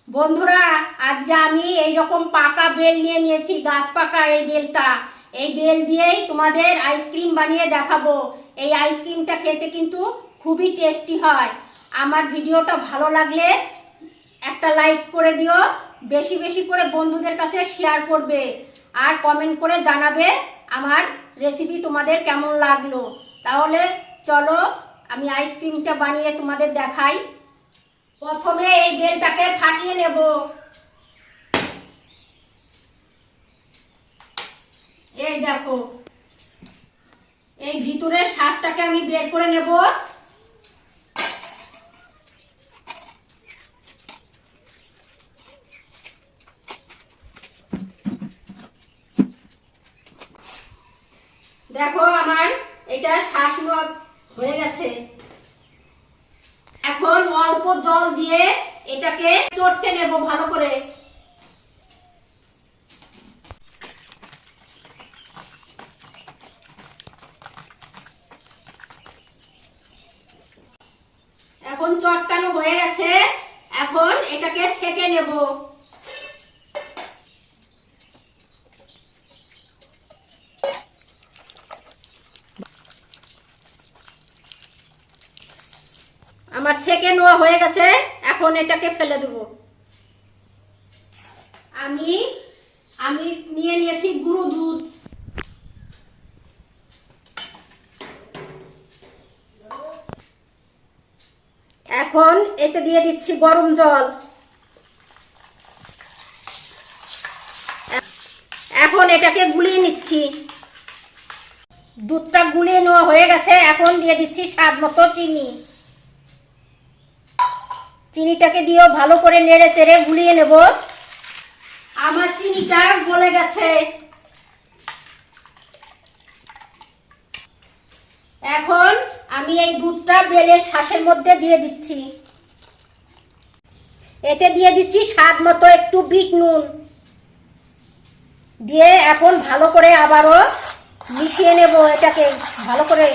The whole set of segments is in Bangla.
বন্ধুরা, আজকে আমি এই রকম পাকা বেল নিয়ে নিয়েছি, গাছ পাকা এই বেলটা। এই বেল দিয়েই তোমাদের আইসক্রিম বানিয়ে দেখাবো। এই আইসক্রিমটা খেতে কিন্তু খুবই টেস্টি হয়। আমার ভিডিওটা ভালো লাগলে একটা লাইক করে দিও, বেশি বেশি করে বন্ধুদের কাছে শেয়ার করবে, আর কমেন্ট করে জানাবে আমার রেসিপি তোমাদের কেমন লাগলো। তাহলে চলো আমি আইসক্রিমটা বানিয়ে তোমাদের দেখাই। প্রথমে এই বেলটাকে ফাটিয়ে নেব। এই দেখো, এই ভিতরের শ্বাসটাকে আমি বের করে নেব। দেখো আমার এটা শ্বাস হয়ে গেছে। এখন অল্প জল দিয়ে এটাকে চটকে নেব ভালো করে। এখন চটকানো হয়ে গেছে, এখন এটাকে ছেঁকে নেব। আমার ছেঁকে নেওয়া হয়ে গেছে, এখন এটাকে ফেলে দেব। আমি নিয়ে নিয়েছি গুঁড়ো দুধ। এখন এতে দিয়ে দিচ্ছি গরম জল। এখন এটাকে গুলিয়ে নিচ্ছি। দুধটা গুলিয়ে নেওয়া হয়ে গেছে, এখন দিয়ে দিচ্ছি স্বাদ মতো চিনি। চিনিটাকে দিয়েও ভালো করে নেড়ে চেড়ে গুলিয়ে নেব। আমার চিনিটা গলে গেছে। এখন আমি এই দুধটা বেলের শ্বাসের মধ্যে দিয়ে দিচ্ছি। এতে দিয়ে দিচ্ছি স্বাদ মতো একটু বিট নুন দিয়ে এখন ভালো করে আবারও মিশিয়ে নেব এটাকে ভালো করে।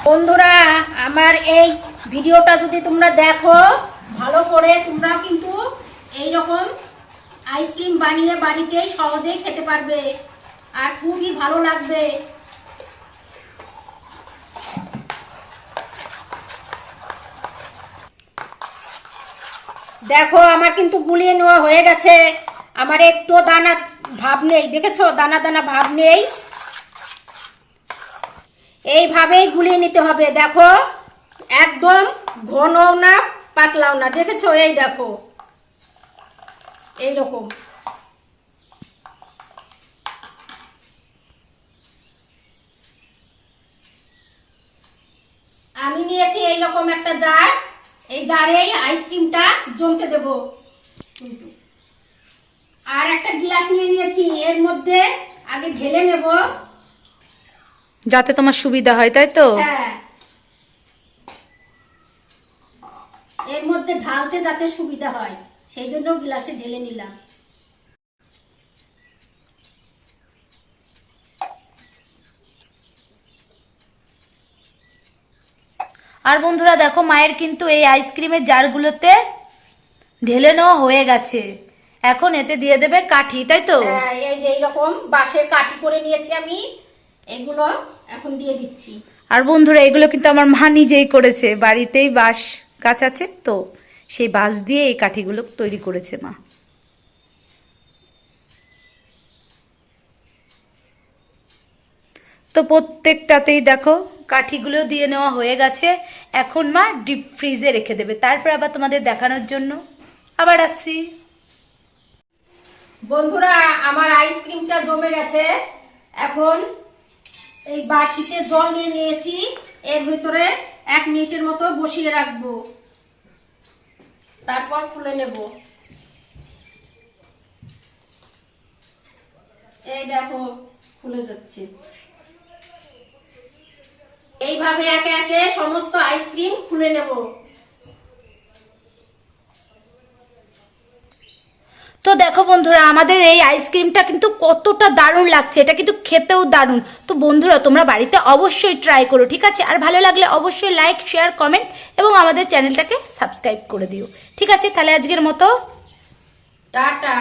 বন্ধুরা, আমার এই ভিডিওটা যদি তোমরা দেখো ভালো করে, তোমরা কিন্তু এই রকম আইসক্রিম বানিয়ে বাড়িতে সহজেই খেতে পারবে, আর খুবই ভালো লাগবে। দেখো আমার কিন্তু গুলিয়ে নেওয়া হয়ে গেছে, আমার একটু দানা ভাব নেই, দেখেছো দানা দানা ভাব নেই। এইভাবেই গুলিয়ে নিতে হবে। দেখো একদম ঘনও না পাতলাও না, দেখেছো? এই দেখো এইরকম। আমি নিয়েছি এইরকম একটা জার, এই জারে আইসক্রিমটা জমতে দেব। আর একটা গ্লাস নিয়ে নিয়েছি, এর মধ্যে আগে ঢেলে নেব যাতে তোমার সুবিধা হয়, তাই তো? হ্যাঁ, এর মধ্যে ঢালতে যাতে সুবিধা হয় সেই জন্য গ্লাসে ঢেলে নিলাম। আর বন্ধুরা দেখো, মায়ের কিন্তু এই আইসক্রিমের জারগুলোতে ঢেলে নেওয়া হয়ে গেছে। এখন এতে দিয়ে দেবে কাঠি, তাই তো? হ্যাঁ, এই যে এইরকম বাঁশের কাঠি করে নিয়েছি আমি, এগুলো এখন দিয়ে দিচ্ছি। আর বন্ধুরা, এগুলো কিন্তু আমার মা নিজেই করেছে। বাড়িতেই বাঁশ গাছ আছে তো, সেই বাঁশ দিয়ে এই কাঠিগুলো তৈরি করেছে মা। তো প্রত্যেকটাতেই দেখো কাঠিগুলো দিয়ে নেওয়া হয়ে গেছে। এখন মা ডিপ ফ্রিজে রেখে দেবে, তারপর আবার তোমাদের দেখানোর জন্য আবার আসছি। বন্ধুরা, আমার আইসক্রিমটা জমে গেছে। এখন এই বাটিতে জল নিয়ে নিয়েছি, এর ভিতরে 1 মিনিটের মতো বসিয়ে রাখবো, তারপর খুলে নেব। এই দেখো খুলে যাচ্ছে। এইভাবে একে একে সমস্ত আইসক্রিম খুলে নেব। তো দেখো বন্ধুরা, আমাদের এই আইসক্রিমটা কিন্তু কতটা দারুণ লাগছে, এটা কিন্তু খেতেও দারুণ। তো বন্ধুরা তোমরা বাড়িতে অবশ্যই ট্রাই করো, ঠিক আছে? আর ভালো লাগলে অবশ্যই লাইক, শেয়ার, কমেন্ট এবং আমাদের চ্যানেলটাকে সাবস্ক্রাইব করে দিও, ঠিক আছে? তাহলে আজকের মতো টাটা।